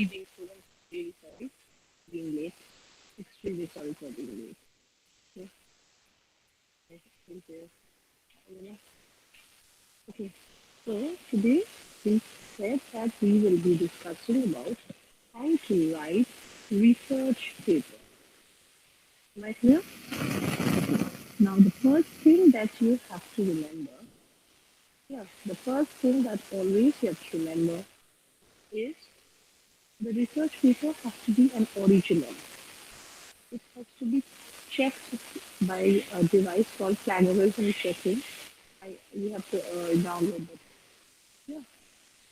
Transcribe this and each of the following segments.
evening, students. Really sorry being late. Extremely sorry for being late. Okay. Thank you. Okay. So today we said that we will be discussing about how to write research paper. Am I clear? Now the first thing that you have to remember, the first thing that always you have to remember is the research paper has to be an original. It has to be checked by a device called plagiarism checking. You have to download it. Yeah,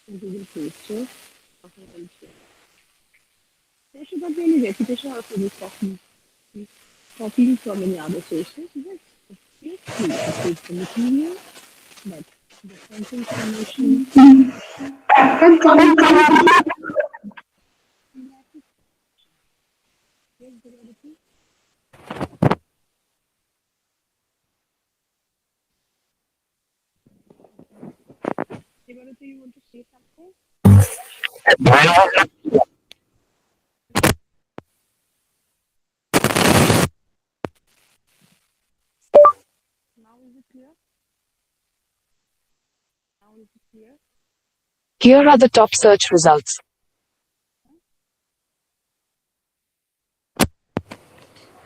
in Google Play Store. There should not be any repetition of any copying from any other sources. Yes, it's the material, but the sense information. Yes, Devadati? Devadati, you want to say something? Now is it clear? Now is it clear? Here are the top search results.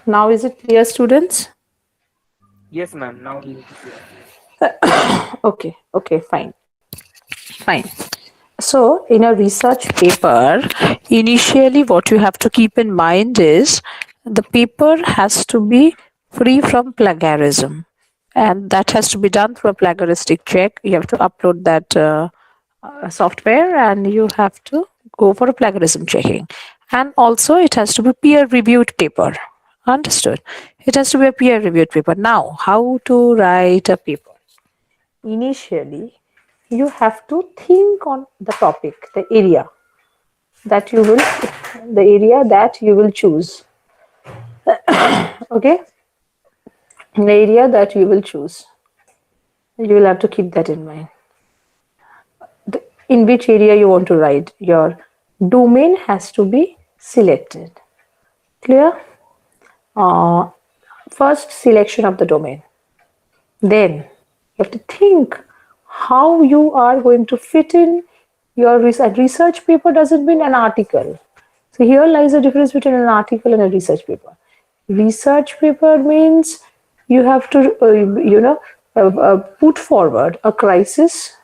Now is it clear, students? Yes, ma'am. Now Okay, fine. So in a research paper, initially what you have to keep in mind is the paper has to be free from plagiarism, and that has to be done through a plagiaristic check. You have to upload that software and you have to go for a plagiarism checking. And also it has to be peer reviewed paper. Understood? It has to be a peer reviewed paper. Now, how to write a paper? Initially, you have to think on the topic, the area that you will choose. Okay? The area that you will choose. You will have to keep that in mind. In which area you want to write. Your domain has to be selected. Clear? First, selection of the domain. Then you have to think how you are going to fit in your research. Research paper doesn't mean an article. So here lies the difference between an article and a research paper. Research paper means you have to, put forward a crisis,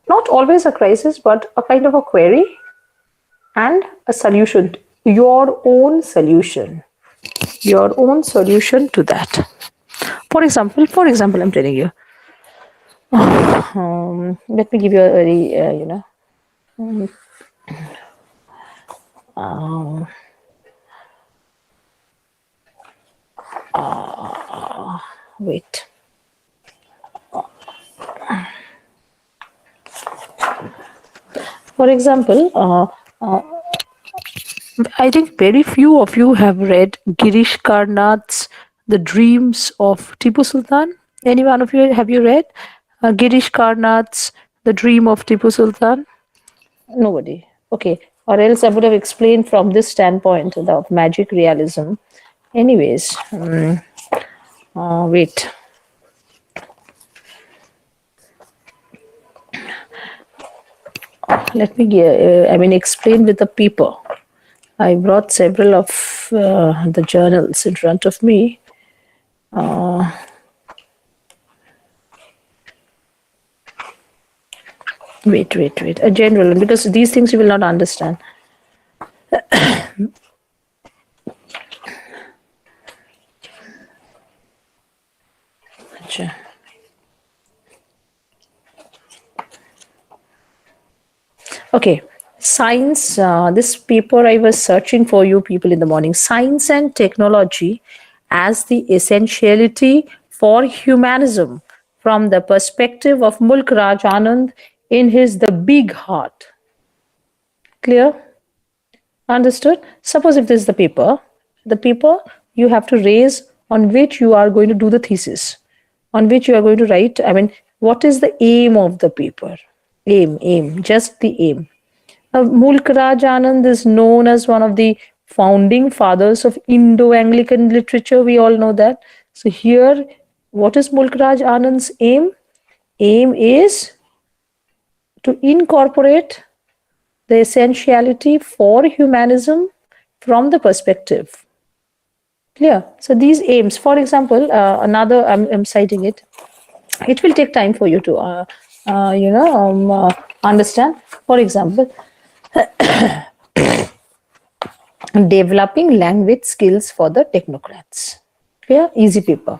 not always a crisis, but a kind of a query and a solution, your own solution to that. For example, I'm telling you. Let me give you a very, wait. For example, I think very few of you have read Girish Karnad's The Dreams of Tipu Sultan. Any one of you, have you read Girish Karnad's The Dream of Tipu Sultan? Nobody. Okay. Or else I would have explained from this standpoint of magic realism. Anyways, wait. Let me explain with the paper. I brought several of the journals in front of me. Wait. A general, because these things you will not understand. Okay, science, this paper I was searching for you people in the morning. Science and technology as the essentiality for humanism from the perspective of Mulk Raj Anand in his The Big Heart. Clear? Understood? Suppose if this is the paper you have to raise on which you are going to do the thesis, on which you are going to write, what is the aim of the paper? Aim, just the aim. Mulk Raj Anand is known as one of the founding fathers of Indo-Anglican literature. We all know that. So here, what is Mulk Raj Anand's aim? Aim is to incorporate the essentiality for humanism from the perspective. Clear? So these aims, for example, another, I'm citing it. It will take time for you to, understand. For example, developing language skills for the technocrats. Clear? Easy paper.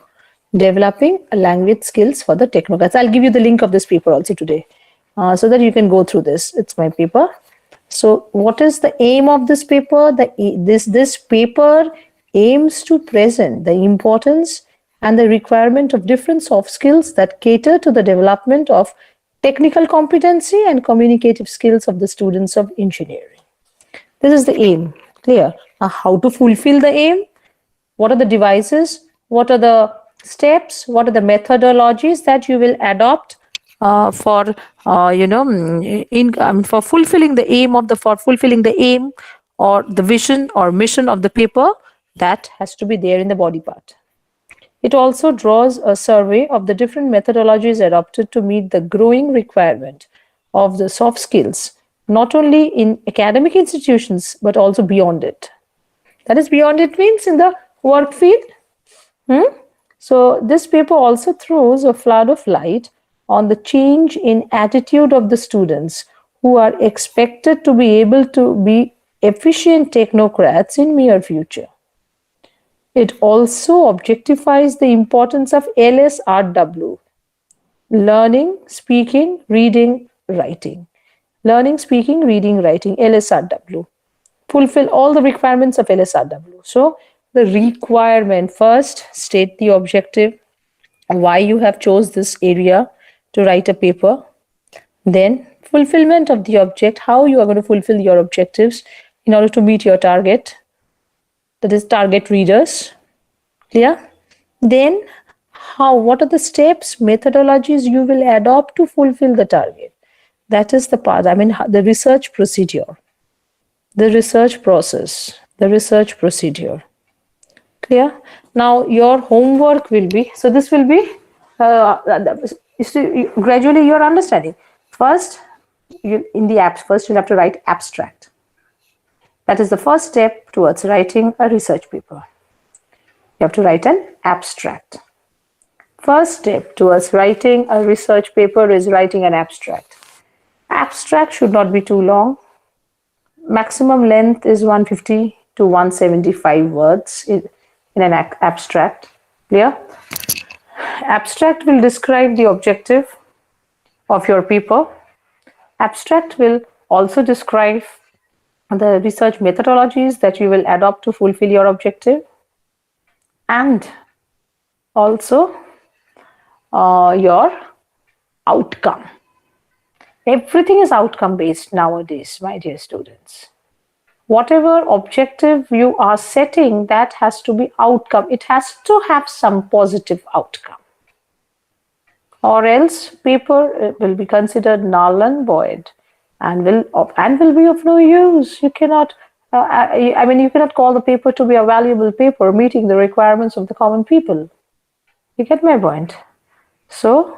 Developing language skills for the technocrats. I'll give you the link of this paper also today, so that you can go through this. It's my paper. So, what is the aim of this paper? This paper aims to present the importance and the requirement of different soft skills that cater to the development of technical competency and communicative skills of the students of engineering. This is the aim. Clear? Now, how to fulfill the aim? What are the devices? What are the steps? What are the methodologies that you will adopt for for fulfilling the aim or the vision or mission of the paper? That has to be there in the body part. It also draws a survey of the different methodologies adopted to meet the growing requirement of the soft skills, not only in academic institutions, but also beyond it. That is, beyond it means in the work field. So this paper also throws a flood of light on the change in attitude of the students who are expected to be able to be efficient technocrats in near future. It also objectifies the importance of LSRW, learning, speaking, reading, writing. Learning, speaking, reading, writing, LSRW. Fulfill all the requirements of LSRW. So the requirement, first state the objective, why you have chose this area to write a paper. Then fulfillment of the object, how you are going to fulfill your objectives in order to meet your target, that is target readers. Clear? Then what are the steps, methodologies you will adopt to fulfill the target? That is the part, the research procedure, the research process, the research procedure. Clear? Now your homework will be, so this will be gradually you're understanding. First, you'll have to write abstract. That is the first step towards writing a research paper. You have to write an abstract. First step towards writing a research paper is writing an abstract. Abstract should not be too long. Maximum length is 150 to 175 words in an abstract. Clear? Abstract will describe the objective of your paper. Abstract will also describe the research methodologies that you will adopt to fulfill your objective, and also your outcome. Everything is outcome based nowadays, my dear students. Whatever objective you are setting, that has to be outcome. It has to have some positive outcome, or else paper will be considered null and void and will be of no use. You cannot you cannot call the paper to be a valuable paper meeting the requirements of the common people. You get my point? So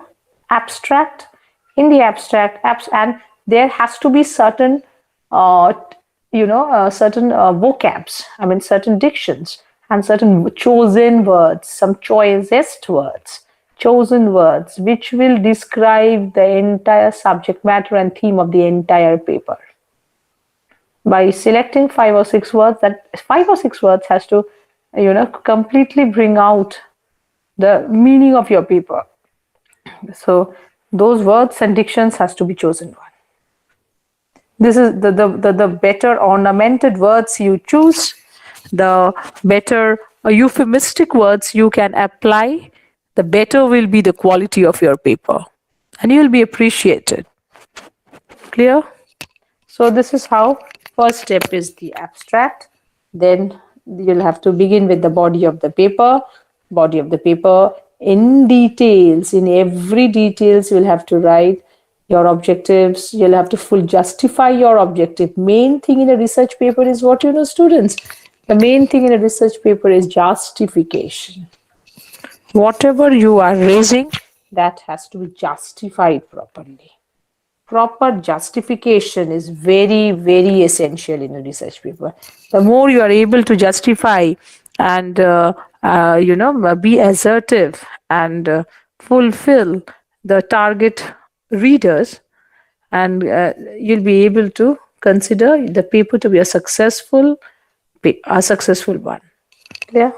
abstract, in the abstract and there has to be certain certain vocabs, certain dictions and certain chosen words, some choicest words, chosen words which will describe the entire subject matter and theme of the entire paper. By selecting 5 or 6 words, that 5 or 6 words has to completely bring out the meaning of your paper. So those words and dictions has to be chosen one. This is the better ornamented words you choose, the better euphemistic words you can apply, the better will be the quality of your paper and you will be appreciated. Clear? So this is how first step is the abstract. Then you'll have to begin with the body of the paper. Body of the paper in details, in every details you'll have to write your objectives. You'll have to full justify your objective. Main thing in a research paper is what, students? The main thing in a research paper is justification. Whatever you are raising, that has to be justified properly. Proper justification is very, very essential in a research paper. The more you are able to justify and be assertive and fulfill the target readers, and you'll be able to consider the paper to be a successful one. Clear?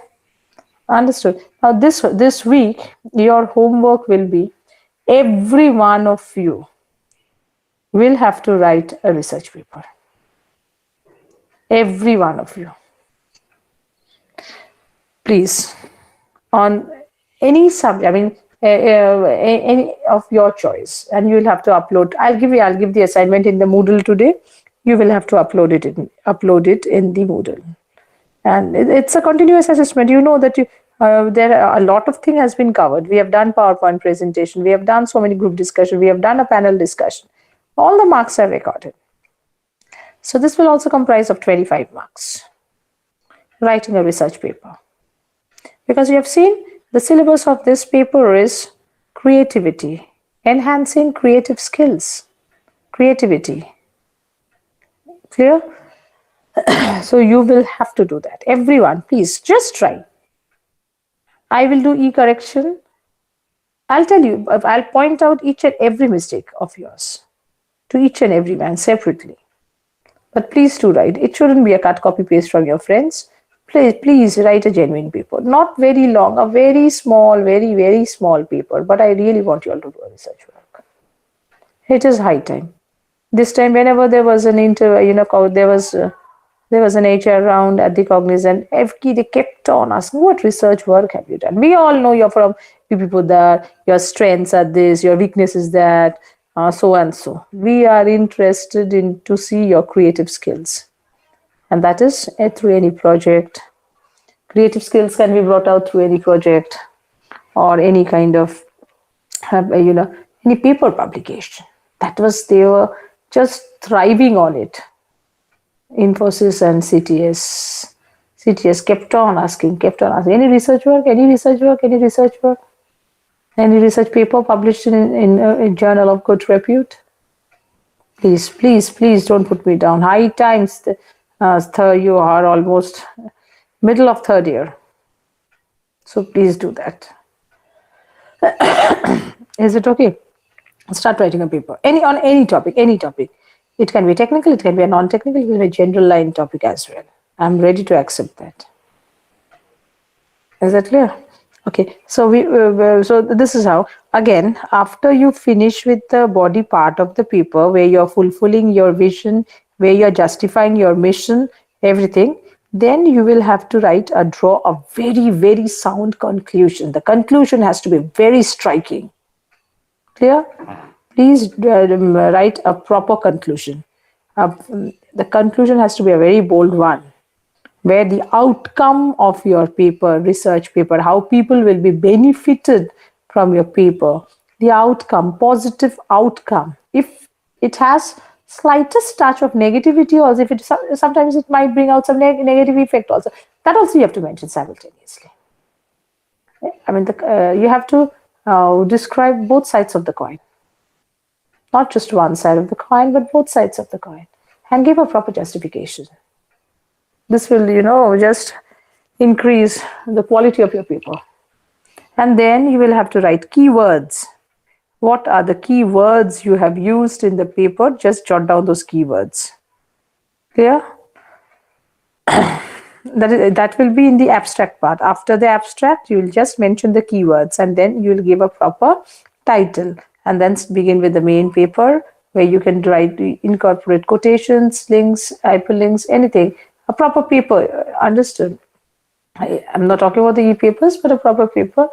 Understood. Now this week your homework will be, every one of you will have to write a research paper. Every one of you. Please, on any subject, any of your choice, and you will have to upload. I'll give the assignment in the Moodle today. You will have to upload it in the Moodle, and it's a continuous assessment. You know that there are a lot of thing has been covered. We have done PowerPoint presentation. We have done so many group discussion. We have done a panel discussion. All the marks are recorded. So this will also comprise of 25 marks. Writing a research paper. Because you have seen the syllabus of this paper is creativity, enhancing creative skills, creativity. Clear? So you will have to do that. Everyone, please just try. I will do e-correction. I'll tell you, I'll point out each and every mistake of yours to each and every man separately. But please do write. It shouldn't be a cut, copy, paste from your friends. Please write a genuine paper. Not very long, a very small, very, very small paper. But I really want you all to do a research work. It is high time. This time, whenever there was an there was an HR round at the Cognizant, FK, they kept on asking, what research work have you done? We all know you're from people that your strengths are this, your weakness is that, so and so. We are interested in to see your creative skills. And that is through any project. Creative skills can be brought out through any project or any kind of, any paper publication. They were just thriving on it. Infosys and CTS kept on asking, any research work, any research paper published in a journal of good repute. Please don't put me down. High times, you are almost middle of third year. So please do that. Is it okay? Start writing a paper. On any topic. It can be technical, it can be a non-technical, it can be a general line topic as well. I'm ready to accept that. Is that clear? Okay, so so this is how, again, after you finish with the body part of the paper, where you're fulfilling your vision, where you're justifying your mission, everything, then you will have to draw a very, very sound conclusion. The conclusion has to be very striking. Clear? Please write a proper conclusion. The conclusion has to be a very bold one, where the outcome of your paper, research paper, how people will be benefited from your paper, the outcome, positive outcome. If it has slightest touch of negativity, or if sometimes it might bring out some negative effect also, that also you have to mention simultaneously. You have to describe both sides of the coin. Not just one side of the coin, but both sides of the coin. And give a proper justification. This will, just increase the quality of your paper. And then you will have to write keywords. What are the keywords you have used in the paper? Just jot down those keywords. Clear? That will be in the abstract part. After the abstract, you will just mention the keywords, and then you will give a proper title. And then begin with the main paper, where you can incorporate quotations, links, hyperlinks, anything. A proper paper, understood? I'm not talking about the e-papers, but a proper paper.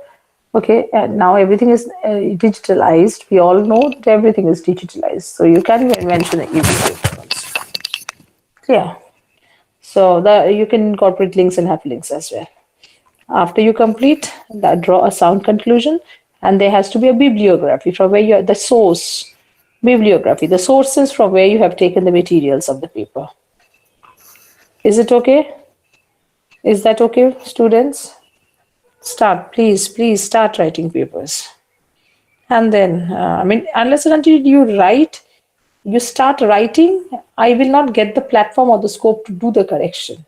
Okay, and now everything is digitalized. We all know that everything is digitalized. So you can mention the e-paper also. Clear? So you can incorporate links and hyperlinks as well. After you complete that, draw a sound conclusion. And there has to be a bibliography from where the source, Bibliography, the sources from where you have taken the materials of the paper. Is it okay? Is that okay, students? Start, please start writing papers. And then, unless and until you start writing, I will not get the platform or the scope to do the correction.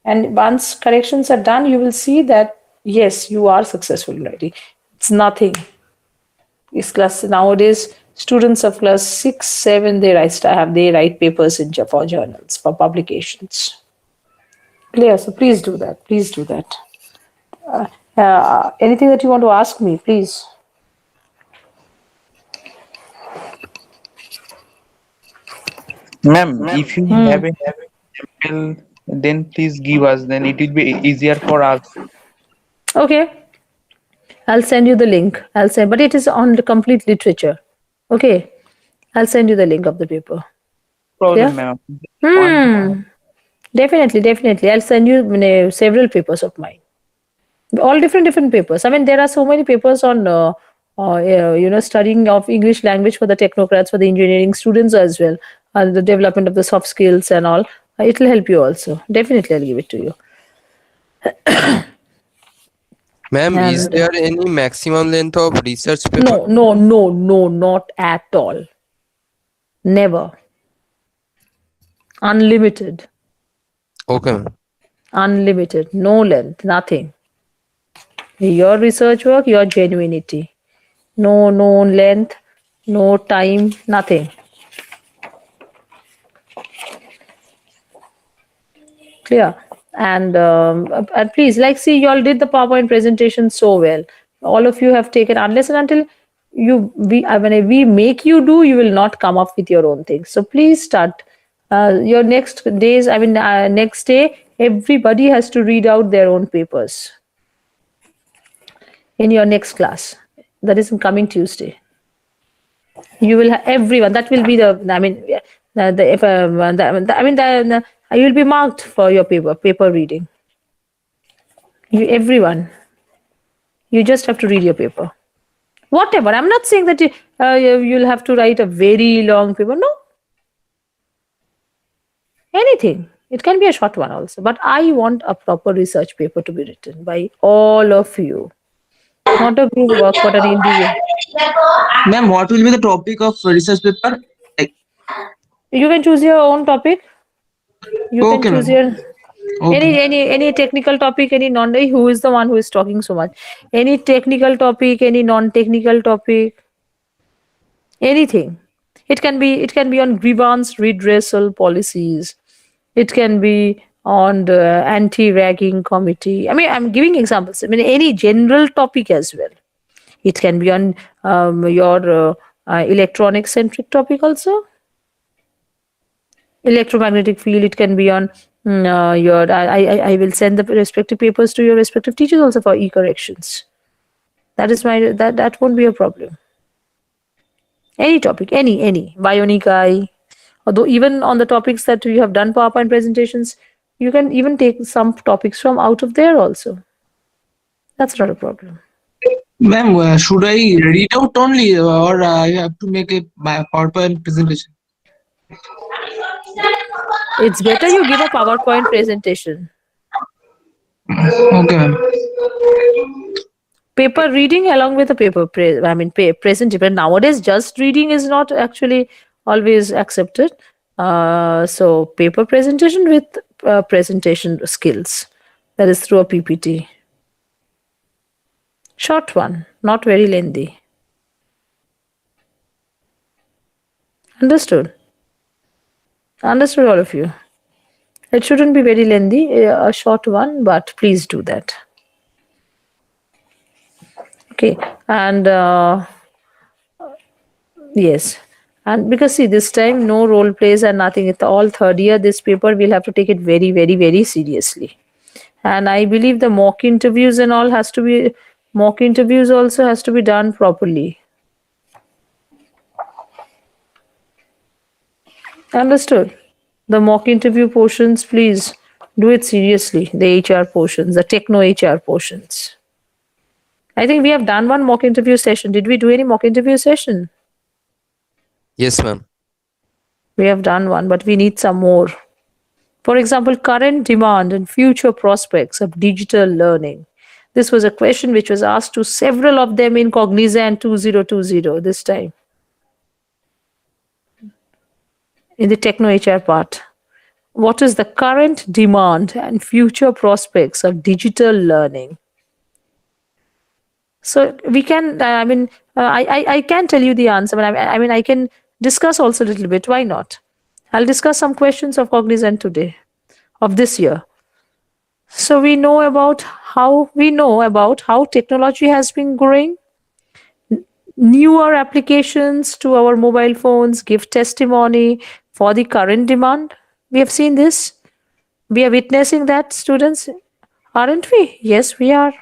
And once corrections are done, you will see that, yes, you are successful in writing. It's nothing. This class nowadays, students of class 6, 7, they write papers for journals, for publications. Clear? So please do that. Please do that. Anything that you want to ask me, please. Ma'am, if you have an example, then please give us. Then it will be easier for us. Okay, I'll send you the link. But it is on the complete literature. Okay, I'll send you the link of the paper. Problem, Clear? ma'am. One. Definitely. I'll send you several papers of mine. All different papers. I mean, there are so many papers on, studying of English language for the technocrats, for the engineering students as well, the development of the soft skills and all. It will help you also. Definitely, I'll give it to you. Ma'am, is And there any maximum length of research paper? no, not at all. Never. Unlimited. Okay, ma'am. Unlimited. No length. Nothing. Your research work, your genuinity. No length, no time, nothing. Clear? And please, see, you all did the PowerPoint presentation so well. All of you have taken, unless and until when we make you do, you will not come up with your own things. So please start. Your next days, next day, everybody has to read out their own papers in your next class. That is in coming Tuesday. You will have everyone. That will be you will be marked for your paper reading. Everyone. You just have to read your paper. Whatever. I'm not saying that you'll have to write a very long paper. No. Anything. It can be a short one also. But I want a proper research paper to be written by all of you. Not a group work, but an individual. Ma'am, what will be the topic of research paper? Like, You can choose your own topic. You can okay, choose ma'am. your Okay. any technical topic, any non. Who is the one who is talking so much? Any technical topic, any non-technical topic, anything. It can be on grievance redressal policies. It can be on the anti-ragging committee. I'm giving examples. Any general topic as well. It can be on your electronic centric topic also. Electromagnetic field. It can be on your. I will send the respective papers to your respective teachers also for e-corrections. That won't be a problem. Any topic, any bionic eye. Although even on the topics that you have done PowerPoint presentations, you can even take some topics from out of there also. That's not a problem. Ma'am, should I read out only or I have to make a PowerPoint presentation? It's better you give a PowerPoint presentation. Okay, ma'am. Paper reading along with a presentation. But nowadays, just reading is not actually always accepted. So paper presentation with presentation skills. That is through a PPT. Short one, not very lengthy. Understood? Understood, all of you. It shouldn't be very lengthy, a short one, but please do that. Okay, and yes, and because see, this time no role plays and nothing. It's all third year. This paper we'll have to take it very, very, very seriously. And I believe the mock interviews and all mock interviews also has to be done properly. Understood? The mock interview portions, please do it seriously. The HR portions, the techno HR portions. I think we have done one mock interview session. Did we do any mock interview session? Yes, ma'am. We have done one, but we need some more. For example, current demand and future prospects of digital learning. This was a question which was asked to several of them in Cognizant 2020 this time in the Techno HR part. What is the current demand and future prospects of digital learning? So we can, I can tell you the answer, but I can discuss also a little bit. Why not? I'll discuss some questions of Cognizant today, of this year. So we know about how technology has been growing. Newer applications to our mobile phones give testimony for the current demand. We have seen this. We are witnessing that, students, aren't we? Yes, we are.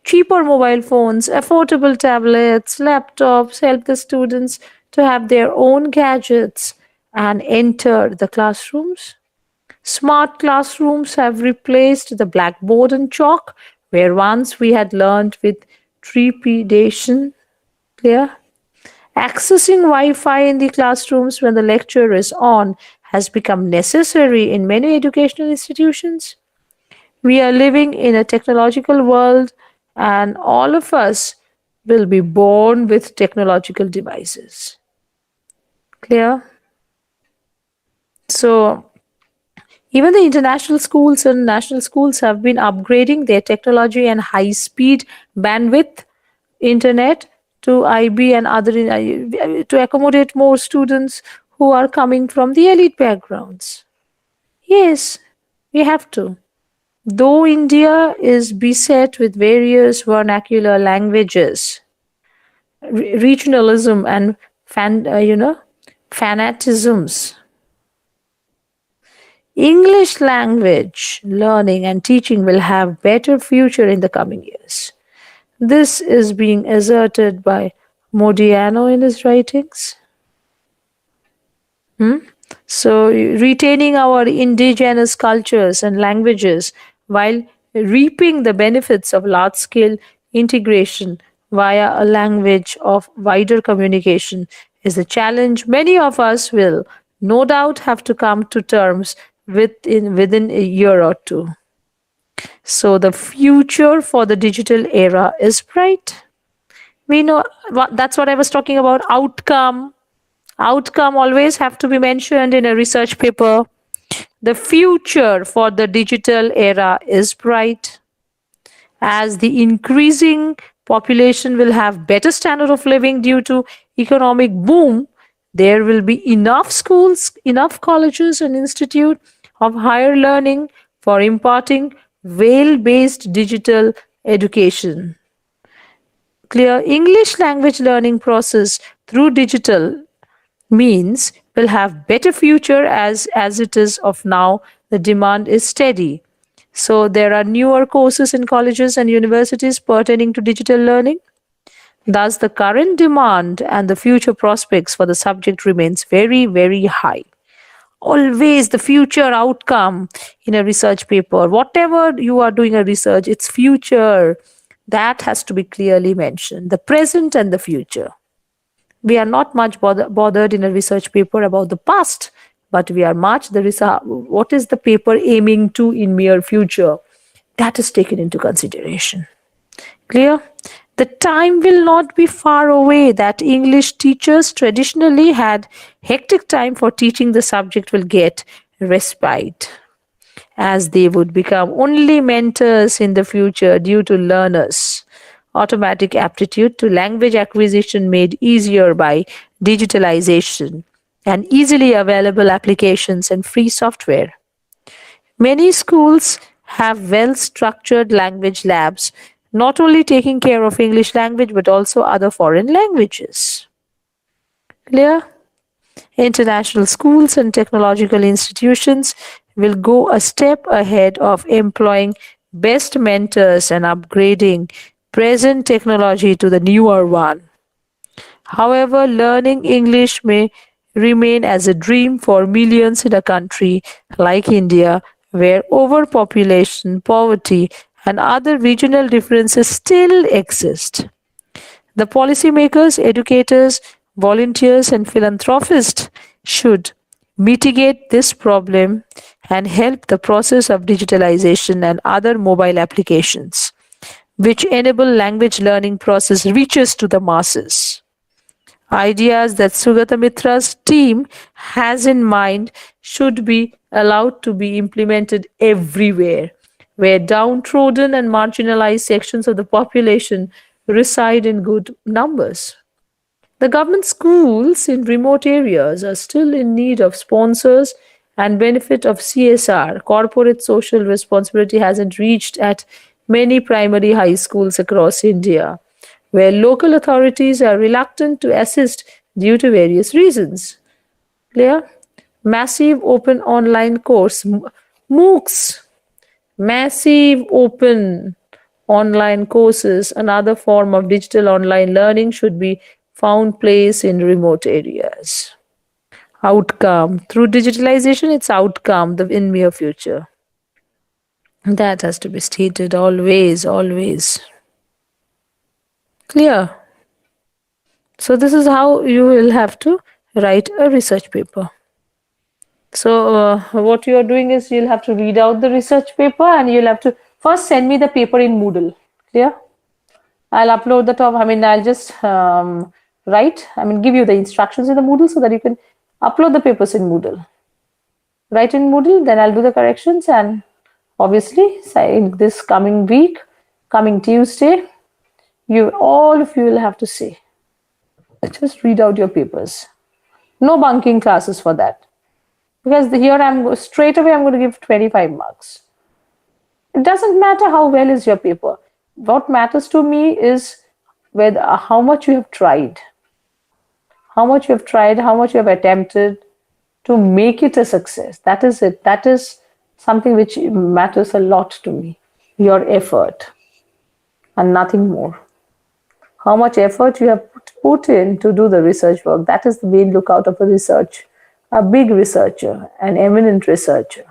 Cheaper mobile phones, affordable tablets, laptops help the students to have their own gadgets and enter the classrooms. Smart classrooms have replaced the blackboard and chalk, where once we had learned with trepidation. Clear? Accessing Wi Fi in the classrooms when the lecture is on has become necessary in many educational institutions. We are living in a technological world, and all of us will be born with technological devices. Clear? So, even the international schools and national schools have been upgrading their technology and high speed bandwidth internet to IB and other to accommodate more students who are coming from the elite backgrounds. Yes, we have to. Though India is beset with various vernacular languages, regionalism and fanatisms, English language learning and teaching will have better future in the coming years. This is being asserted by Modiano in his writings. So, retaining our indigenous cultures and languages while reaping the benefits of large scale integration via a language of wider communication is a challenge many of us will no doubt have to come to terms with within a year or two. So, the future for the digital era is bright. We know that's what I was talking about. Outcome always have to be mentioned in a research paper. The future for the digital era is bright, as the increasing population will have better standard of living due to economic boom. There will be enough schools, enough colleges and institute of higher learning for imparting whale-based digital education. Clear. English language learning process through digital means will have better future as it is of now. The demand is steady. So there are newer courses in colleges and universities pertaining to digital learning. Thus the current demand and the future prospects for the subject remains very, very high. Always the future outcome in a research paper, whatever you are doing a research, its future, that has to be clearly mentioned. The present and the future. We are not much bothered in a research paper about the past, but we are much what is the paper aiming to in near future. That is taken into consideration. Clear? The time will not be far away that English teachers traditionally had hectic time for teaching the subject will get respite, as they would become only mentors in the future due to learners' automatic aptitude to language acquisition made easier by digitalization and easily available applications and free software. Many schools have well structured language labs, not only taking care of English language but also other foreign languages. Clear? International schools and technological institutions will go a step ahead of employing best mentors and upgrading present technology to the newer one. However, learning English may remain as a dream for millions in a country like India, where overpopulation, poverty, and other regional differences still exist. The policymakers, educators Volunteers and philanthropists should mitigate this problem and help the process of digitalization and other mobile applications which enable language learning process reaches to the masses. Ideas that Sugata Mitra's team has in mind should be allowed to be implemented everywhere, where downtrodden and marginalized sections of the population reside in good numbers. The government schools in remote areas are still in need of sponsors and benefit of CSR. Corporate social responsibility hasn't reached at many primary high schools across India, where local authorities are reluctant to assist due to various reasons. Clear? Massive open online course, MOOCs, massive open online courses, another form of digital online learning should be found place in remote areas. Outcome. Through digitalization, its outcome in near future. That has to be stated always, always. Clear? So this is how you will have to write a research paper. So what you are doing is you'll have to read out the research paper and you'll have to first send me the paper in Moodle. Clear? I'll upload the top. I'll just give you the instructions in the Moodle so that you can upload the papers in Moodle. Write in Moodle, then I'll do the corrections, and obviously in this coming week, coming Tuesday, all of you will have to say. Just read out your papers. No bunking classes for that. Because here I'm straight away I'm going to give 25 marks. It doesn't matter how well is your paper. What matters to me is how much you have tried. How much you have tried, how much you have attempted to make it a success. That is it. That is something which matters a lot to me. Your effort and nothing more. How much effort you have put in to do the research work. That is the main lookout of a big researcher, an eminent researcher.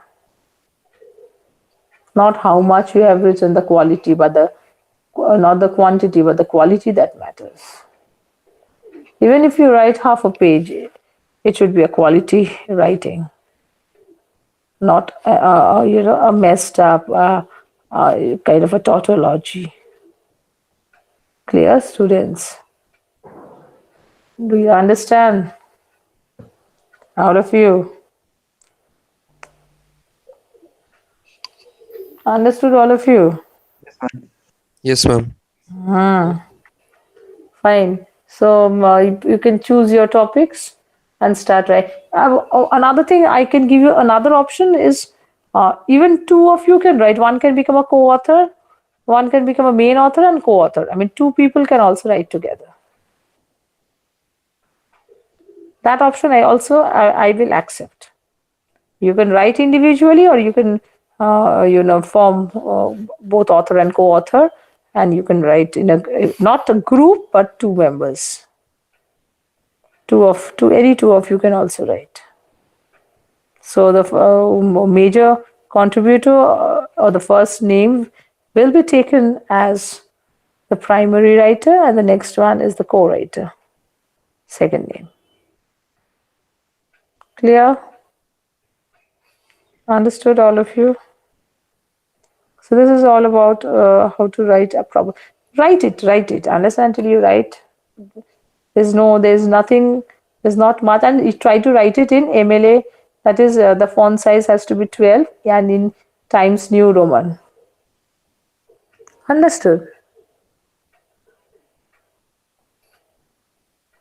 Not how much you have written, the quality, but not the quantity, but the quality that matters. Even if you write half a page, it should be a quality writing, not a messed up kind of a tautology. Clear, students? Do you understand? All of you? Understood, all of you? Yes, ma'am. Fine. So you can choose your topics and start writing. Another thing I can give you, another option is even two of you can write. One can become a co-author, one can become a main author and co-author. Two people can also write together. That option I will accept. You can write individually, or you can form both author and co-author, and you can write in not a group but two members. Any two of you can also write. So the major contributor or the first name will be taken as the primary writer, and the next one is the co-writer, second name. Clear? Understood, all of you? So this is all about how to write a problem. Write it. Unless until you write, there's nothing, there's not much. And you try to write it in MLA. That is, the font size has to be 12 and in Times New Roman. Understood?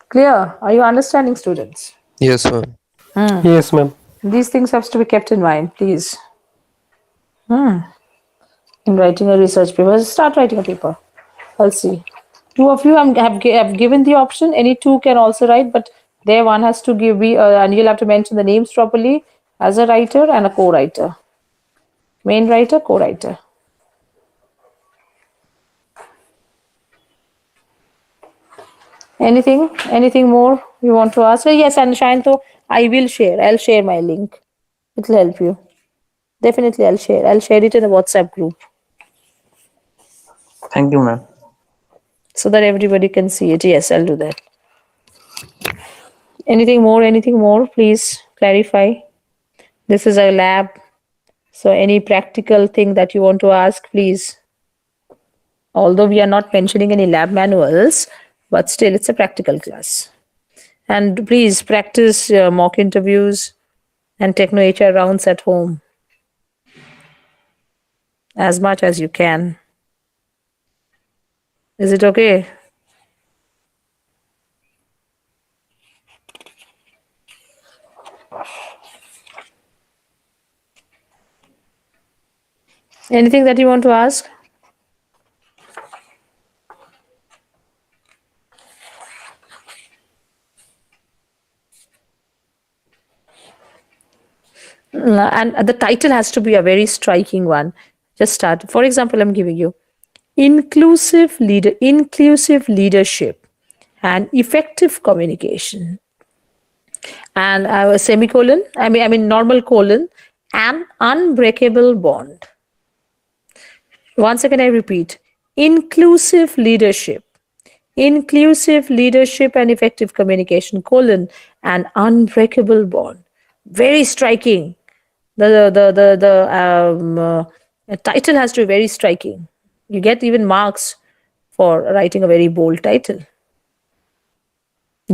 Clear? Are you understanding, students? Yes, ma'am. Yes, ma'am. These things have to be kept in mind, please. In writing a research paper, start writing a paper. I'll see. Two of you have given the option. Any two can also write, but there one has to and you'll have to mention the names properly as a writer and a co-writer. Main writer, co-writer. Anything more you want to ask? Yes, and Shayanto, I'll share my link. It'll help you. Definitely I'll share it in the WhatsApp group. Thank you, ma'am. So that everybody can see it. Yes, I'll do that. Anything more? Anything more? Please clarify. This is a lab. So, any practical thing that you want to ask, please. Although we are not mentioning any lab manuals, but still, it's a practical class. And please practice mock interviews and techno HR rounds at home as much as you can. Is it okay? Anything that you want to ask? And the title has to be a very striking one. Just start. For example, I'm giving you inclusive leadership and effective communication. And a semicolon, I mean normal colon, an unbreakable bond. Once again, I repeat, inclusive leadership and effective communication, colon, an unbreakable bond. Very striking. The title has to be very striking. You get even marks for writing a very bold title.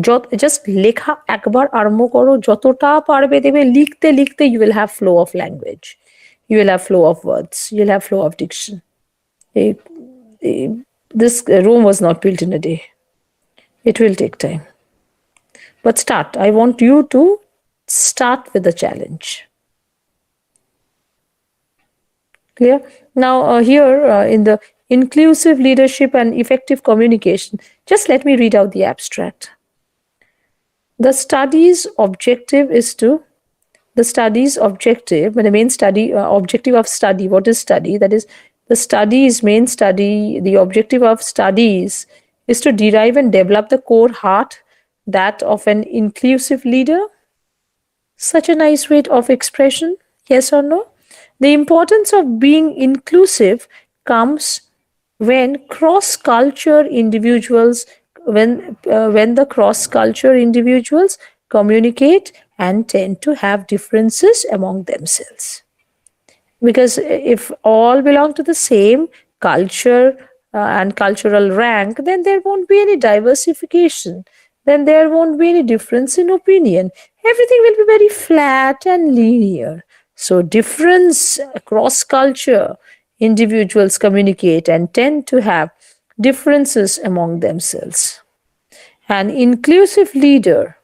Just লেখা একবার আরম্ভ করো, যতটা পারবে দেবে, লিখতে লিখতে you will have flow of language, you will have flow of words, you will have flow of diction. This Rome was not built in a day. It will take time. But start. I want you to start with the challenge. Clear? Now, here in the inclusive leadership and effective communication, just let me read out the abstract. The study's objective is to, the study's objective, but the main study, objective of study, what is study? That is, the study's main study, the objective of studies is to derive and develop the core heart, that of an inclusive leader. Such a nice way of expression, yes or no? The importance of being inclusive comes when cross-culture individuals, when the cross-culture individuals communicate and tend to have differences among themselves. Because if all belong to the same culture and cultural rank, then there won't be any diversification. Then there won't be any difference in opinion. Everything will be very flat and linear. So difference across culture, individuals communicate and tend to have differences among themselves. An inclusive leader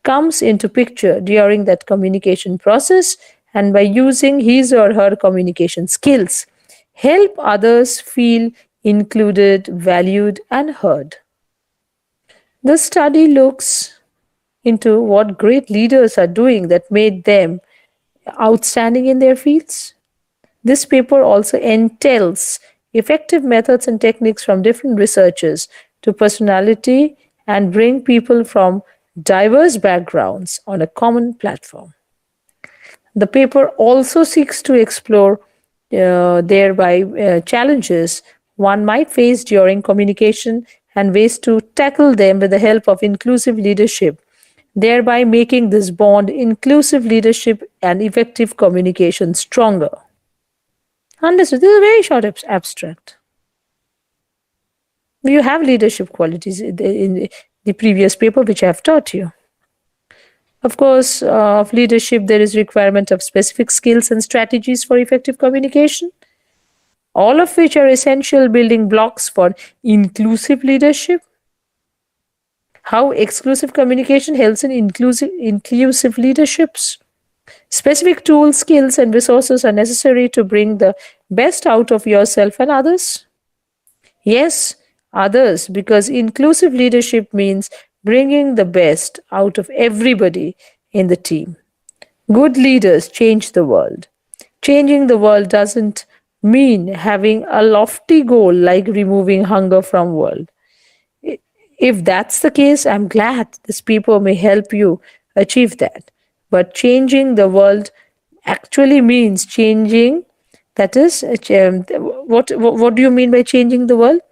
comes into picture during that communication process, and by using his or her communication skills, help others feel included, valued, and heard. The study looks into what great leaders are doing that made them outstanding in their fields. This paper also entails effective methods and techniques from different researchers to personality and bring people from diverse backgrounds on a common platform. The paper also seeks to explore thereby challenges one might face during communication and ways to tackle them with the help of inclusive leadership, thereby making this bond, inclusive leadership and effective communication, stronger. Understood? This is a very short abstract. You have leadership qualities in the previous paper which I have taught you. Of course, of leadership, there is requirement of specific skills and strategies for effective communication, all of which are essential building blocks for inclusive leadership. How exclusive communication helps in inclusive leaderships. Specific tools, skills, and resources are necessary to bring the best out of yourself and others. Yes, others, because inclusive leadership means bringing the best out of everybody in the team. Good leaders change the world. Changing the world doesn't mean having a lofty goal like removing hunger from world. If that's the case, I'm glad this paper may help you achieve that. But changing the world actually means changing, that is, what do you mean by changing the world?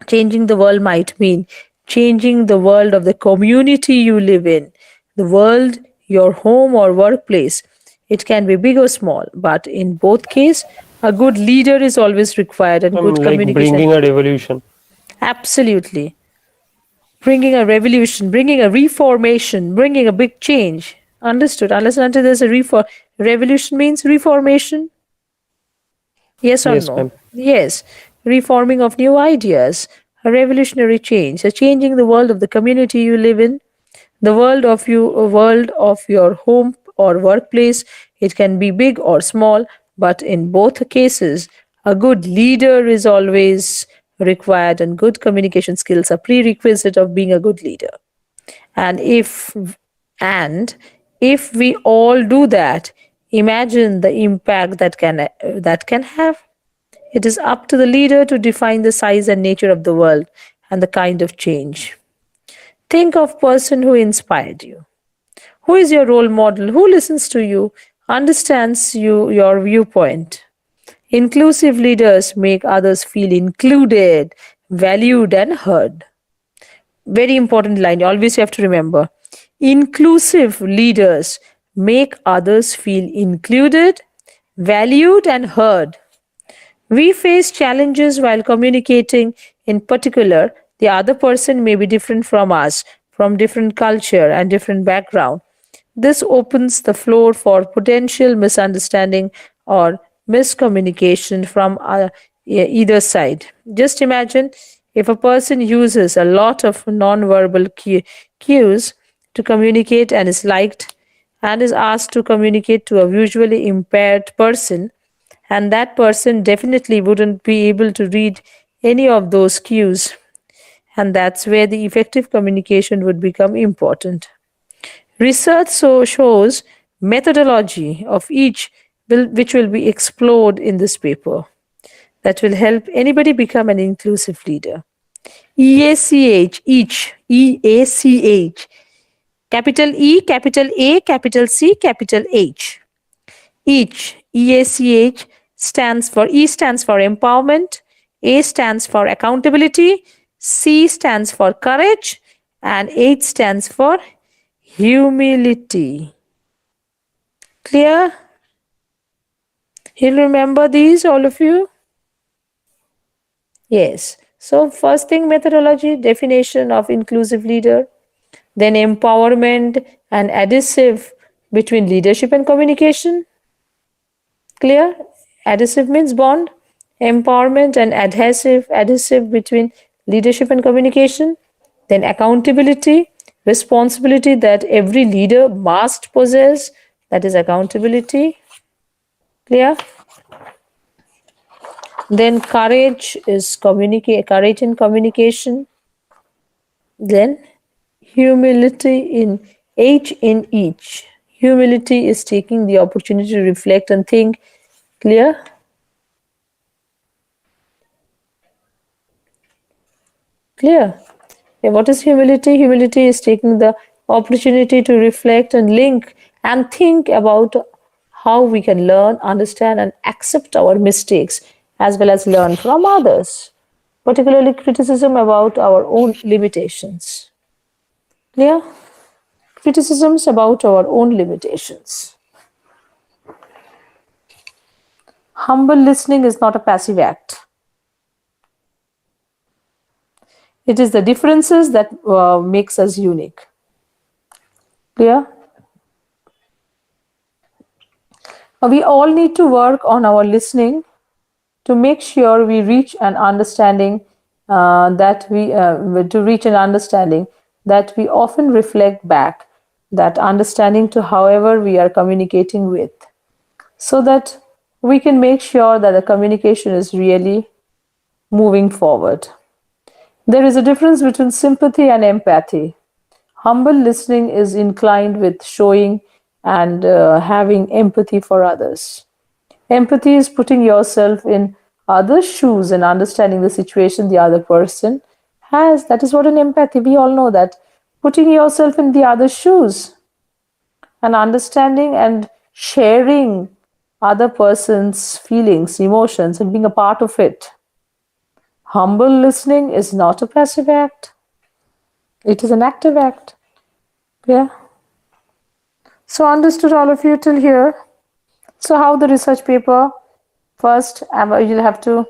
Changing the world might mean changing the world of the community you live in, the world, your home or workplace. It can be big or small, but in both cases, a good leader is always required and good Like communication. bringing a revolution. Absolutely. Bringing a revolution, bringing a reformation, bringing a big change. Understood. Unless and until there's a revolution means reformation. Yes or Yes, no? ma'am. Yes. Reforming of new ideas, a revolutionary change, a changing the world of the community you live in, the world of you, a world of your home or workplace. It can be big or small, but in both cases, a good leader is always required, and good communication skills are prerequisite of being a good leader. And and if we all do that, imagine the impact that can have. It is up to the leader to define the size and nature of the world and the kind of change. Think of person who inspired you. Who is your role model? Who listens to you, understands your viewpoint? Inclusive leaders make others feel included, valued, and heard. Very important line. Always you have to remember. Inclusive leaders make others feel included, valued, and heard. We face challenges while communicating. In particular, the other person may be different from us, from different culture and different background. This opens the floor for potential misunderstanding or miscommunication from either side. Just imagine if a person uses a lot of non-verbal cues to communicate and is liked and is asked to communicate to a visually impaired person, and that person definitely wouldn't be able to read any of those cues, and that's where the effective communication would become important. Research shows methodology of each which will be explored in this paper that will help anybody become an inclusive leader. EACH, each, EACH, capital E, capital A, capital C, capital H. Each, EACH, stands for E stands for empowerment, A stands for accountability, C stands for courage, and H stands for humility. Clear? You'll remember these, all of you? Yes. So, first thing, methodology, definition of inclusive leader, then empowerment and adhesive between leadership and communication. Clear? Adhesive means bond, empowerment and adhesive between leadership and communication. Then accountability, responsibility that every leader must possess, that is accountability. Clear? Then courage is courage in communication. Then humility in H in each. Humility is taking the opportunity to reflect and think. Clear? Clear? Yeah, what is humility? Humility is taking the opportunity to reflect and link and think about how we can learn, understand, and accept our mistakes as well as learn from others, particularly criticism about our own limitations. Clear? Criticisms about our own limitations. Humble listening is not a passive act. It is the differences that makes us unique. Clear? We all need to work on our listening to make sure we reach an understanding that we often reflect back that understanding to however we are communicating with, so that we can make sure that the communication is really moving forward. There is a difference between sympathy and empathy. Humble listening is inclined with showing and having empathy for others. Empathy is putting yourself in others' shoes and understanding the situation the other person has. That is what an empathy. We all know that. Putting yourself in the other's shoes and understanding and sharing other person's feelings, emotions, and being a part of it. Humble listening is not a passive act. It is an active act. Yeah. So understood all of you till here. So how the research paper? First, you'll have to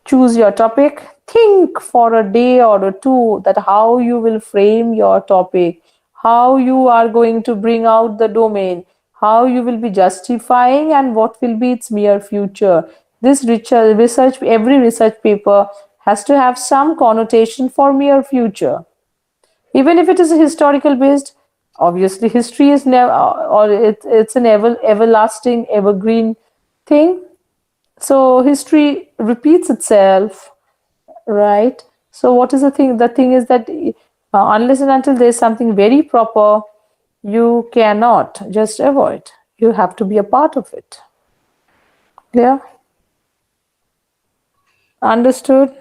choose your topic. Think for a day or two that how you will frame your topic, how you are going to bring out the domain, how you will be justifying, and what will be its mere future. This research, every research paper has to have some connotation for mere future. Even if it is a historical based, obviously history is never, or it's an everlasting, evergreen thing. So history repeats itself, right? So what is the thing? The thing is that unless and until there is something very proper, you cannot just avoid. You have to be a part of it. Clear? Understood?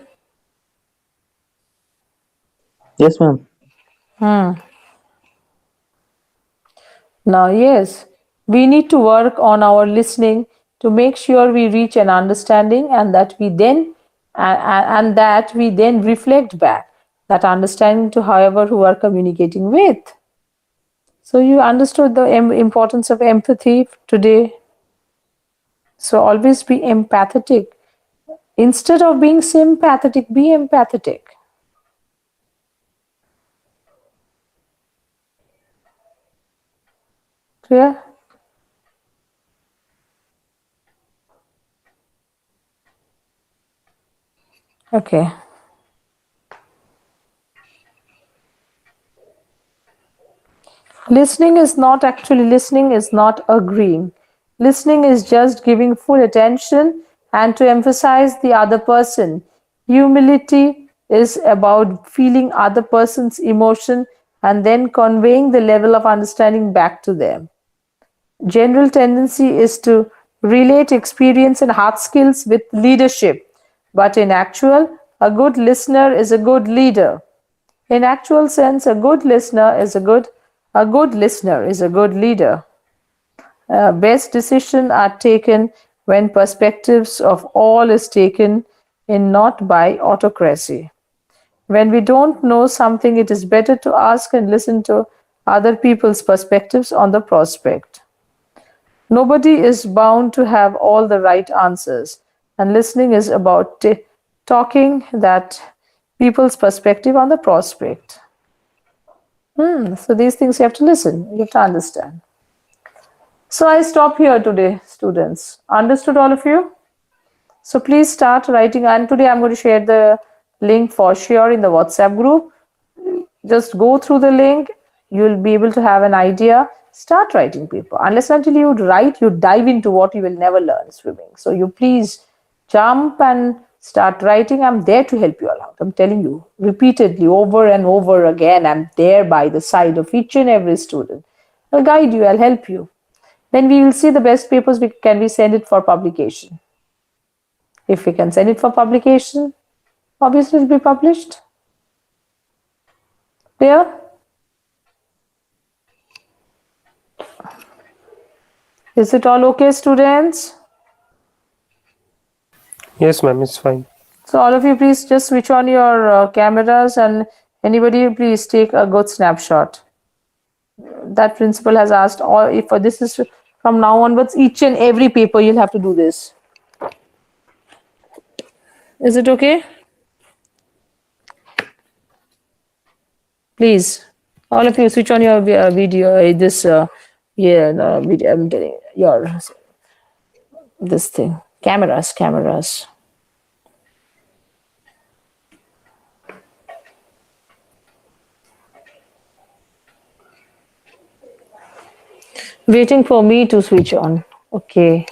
Yes, ma'am. Now, yes, we need to work on our listening to make sure we reach an understanding, and that we then reflect back that understanding to however who are communicating with. So you understood the importance of empathy today. So always be empathetic. Instead of being sympathetic, be empathetic. Clear? Okay. Listening is not agreeing. Listening is just giving full attention and to emphasize the other person. Humility is about feeling other person's emotion and then conveying the level of understanding back to them. General tendency is to relate experience and hard skills with leadership, but in actual, a good listener is a good leader. In actual sense, a good listener is a good leader. Best decisions are taken when perspectives of all is taken in, not by autocracy. When we don't know something, it is better to ask and listen to other people's perspectives on the prospect. Nobody is bound to have all the right answers, and listening is about talking that people's perspective on the prospect. So these things you have to listen, you have to understand. So I stop here today, students. Understood all of you? So please start writing, and today I'm going to share the link for sure in the WhatsApp group. Just go through the link, you'll be able to have an idea. Start writing paper. Unless until you write, you dive into what you will never learn, swimming. So you please jump and start writing. I'm there to help you all out. I'm telling you repeatedly, over and over again. I'm there by the side of each and every student. I'll guide you, I'll help you. Then we will see the best papers can we send it for publication. If we can send it for publication, obviously it will be published. Clear? Is it all okay, students? Yes, ma'am, it's fine. So all of you, please just switch on your cameras, and anybody, please take a good snapshot. That principal has asked, or if this is from now onwards, each and every paper you'll have to do this. Is it okay? Please, all of you, switch on your video. Video. I'm getting your this thing. Cameras. Waiting for me to switch on. Okay,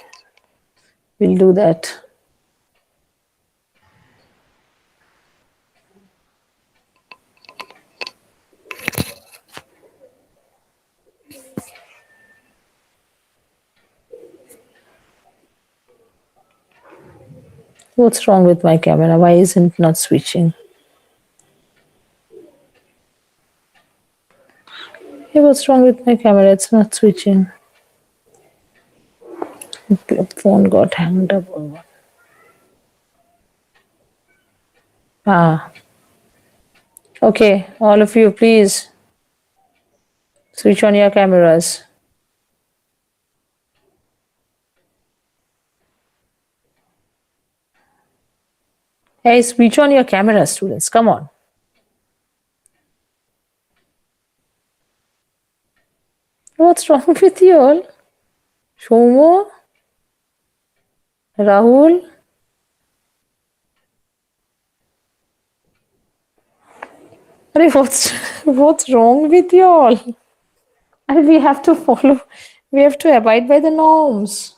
we'll do that. What's wrong with my camera? Why isn't it not switching? Hey, what's wrong with my camera? It's not switching. The phone got hanged up or what? Ah. Okay, all of you, please switch on your cameras. Hey, switch on your cameras, students. Come on. What's wrong with you all? Shomo? Rahul? Arey, what's wrong with you all? And we have to follow, we have to abide by the norms.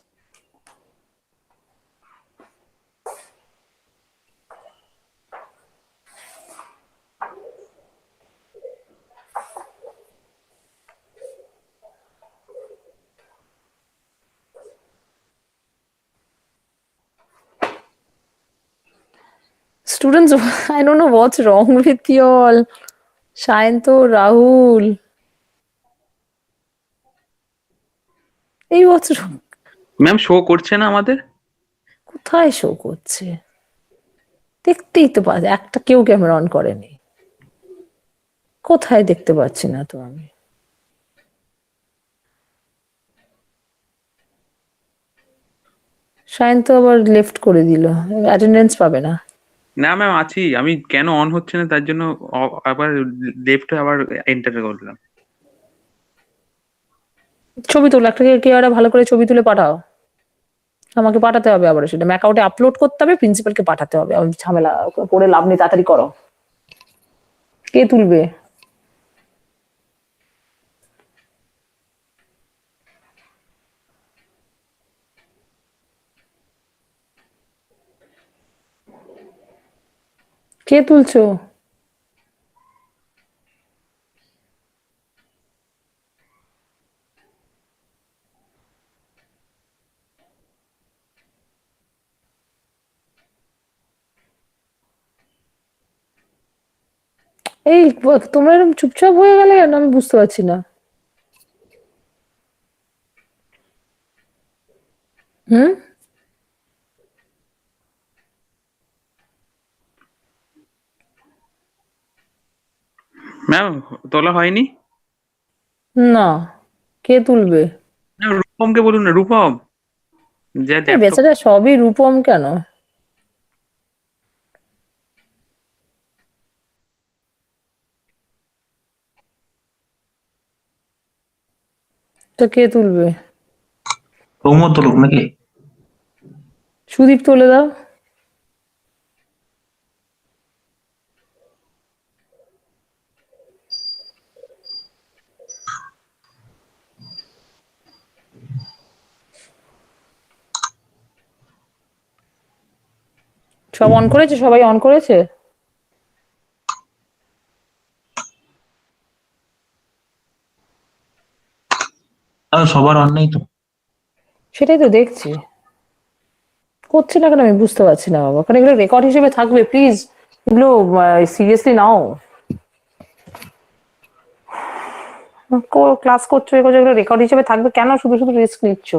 Students, I don't know what's wrong with you all. Shayanto, Rahul. Hey, what's wrong? Ma'am show করছে না আমাদের? কোথায় show করছে? দেখতেই তো পাচ্ছি, একটা কেউ ক্যামেরা অন করেনি। কোথায় দেখতে পাচ্ছি না তো আমি। শায়ন্ত আবার লেফট করে দিল, অ্যাটেন্ডেন্স পাবে না। না ম্যাম আছি, আমি কেন অন হচ্ছে না তার জন্য আবার লেফটে আবার এন্টার করলাম। ছবি তোলো, একটা কেউ একটা ভালো করে ছবি তুলে পাঠাও, আমাকে পাঠাতে হবে, আবার সেটা ম্যাকাউটে আপলোড করতে হবে, প্রিন্সিপালকে পাঠাতে হবে। আমি ঝামেলা করে লাভ নেই, তাড়াতাড়ি করো। কে তুলবে? কে তুলছো? এই তোমরা এরকম চুপচাপ হয়ে গেলে কেন, আমি বুঝতে পারছি না। হুম, ম্যাম তোলা হয়নি। না, কে তুলবে? রূপমকে বলুন না, রূপম যে এই ল্যাপটপ। বেচারা সবই রূপম কেন? তো কে তুলবে? সৌম্য তুলুক নাকি? সুদীপ তুলে দাও। সব অন করেছে? সবাই অন করেছে? সবার অন নেই তো। সেটাই তো দেখছি, করছে না কেন আমি বুঝতে পারছি না বাবা। কারণ এগুলো রেকর্ড হিসেবে থাকবে, প্লিজ এগুলো সিরিয়াসলি নাও। ক্লাস করছো, এগুলো যেগুলো রেকর্ড হিসেবে থাকবে, কেন শুধু শুধু রিস্ক নিচ্ছ?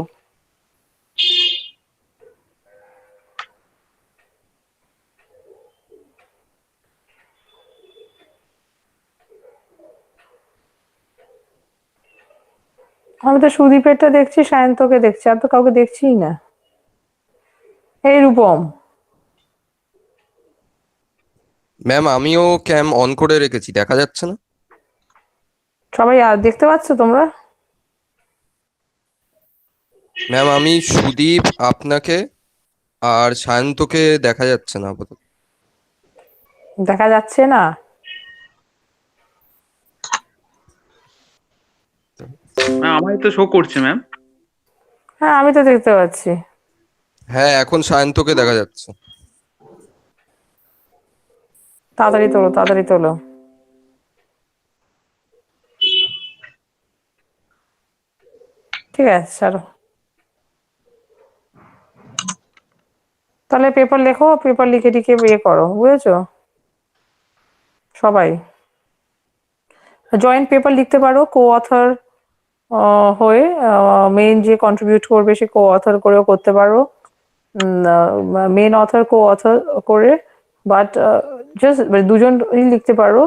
আমি তো সুদীপেরটা দেখছি, সায়ন্তকে দেখছি, আর তো কাউকে দেখছিই না। এই রূপম, ম্যাম আমিও ক্যাম অন করে রেখেছি, দেখা যাচ্ছে না? সবাই দেখতে পাচ্ছ তোমরা? ম্যাম আমি সুদীপ, আপনাকে আর সায়ন্তকে দেখা যাচ্ছে না আপাতত। দেখা যাচ্ছে না? ম্যাম আমার তো শো করছে ম্যাম। হ্যাঁ, আমি তো দেখতে পাচ্ছি। হ্যাঁ এখন সায়ন্তকে দেখা যাচ্ছে। তাড়াতাড়ি তোলো, তাড়াতাড়ি তোলো। ঠিক আছে, ছাড়ো। তাহলে পেপার লেখো, পেপার লিখে টিখে ইয়ে করো, বুঝেছো? সবাই জয়েন্ট পেপার লিখতে পারো, কো অথর হয়ে। মেইন যে কন্ট্রিবিউট করবে সে কো অথর করেও করতে পারো, মেইন অথর কো অথর করে, বাট জাস্ট দুজনই লিখতে পারো।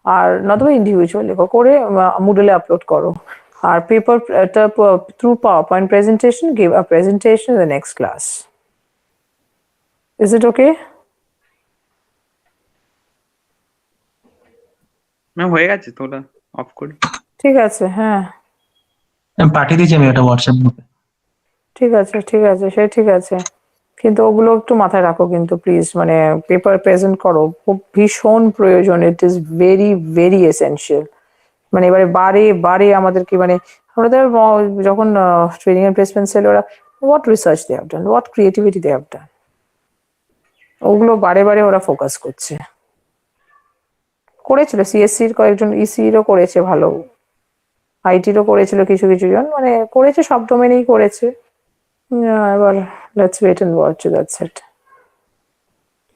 আর নতুবা ইন্ডিভিজুয়াল লেখো, করে মুডলে আপলোড করো। আর পেপারটা through power point presentation, give a presentation in the next class. Is it okay? Ma'am হয়ে গেছে তো, ওটা অফ করি। ঠিক আছে, হ্যাঁ পাঠিয়ে দিয়েছি আমি একটা হোয়াটসঅ্যাপ গ্রুপে। ঠিক আছে, ঠিক আছে, সে ঠিক আছে, কিন্তু ওগুলো একটু মাথায় রাখো কিন্তু প্লিজ, মানে পেপার প্রেজেন্ট করো, খুব ভীষণ প্রয়োজন, it is very very essential. মানে এবারে বারে বারে আমাদেরকে, মানে আমাদের যখন ট্রেনিং এন্ড প্লেসমেন্ট সেল, ওরা what research they have done, what creativity they have done, ওগুলো বারে বারে ওরা ফোকাস করছে। করেছিল সিএসসির কয়েকজন, ইসিরও করেছে ভালো, আইটিরও করেছিল কিছু কিছু জন, মানে করেছে সব ডোমেনেই করেছে। এবার let's wait and watch, that's it.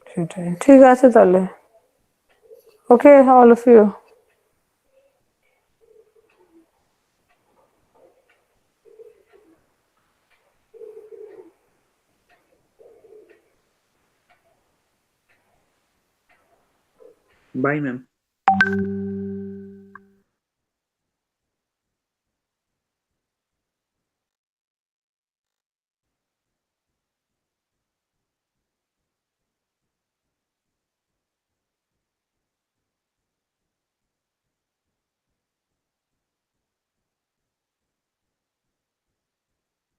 সেটাই, ঠিক আছে তাহলে, okay all of you. Bye ma'am.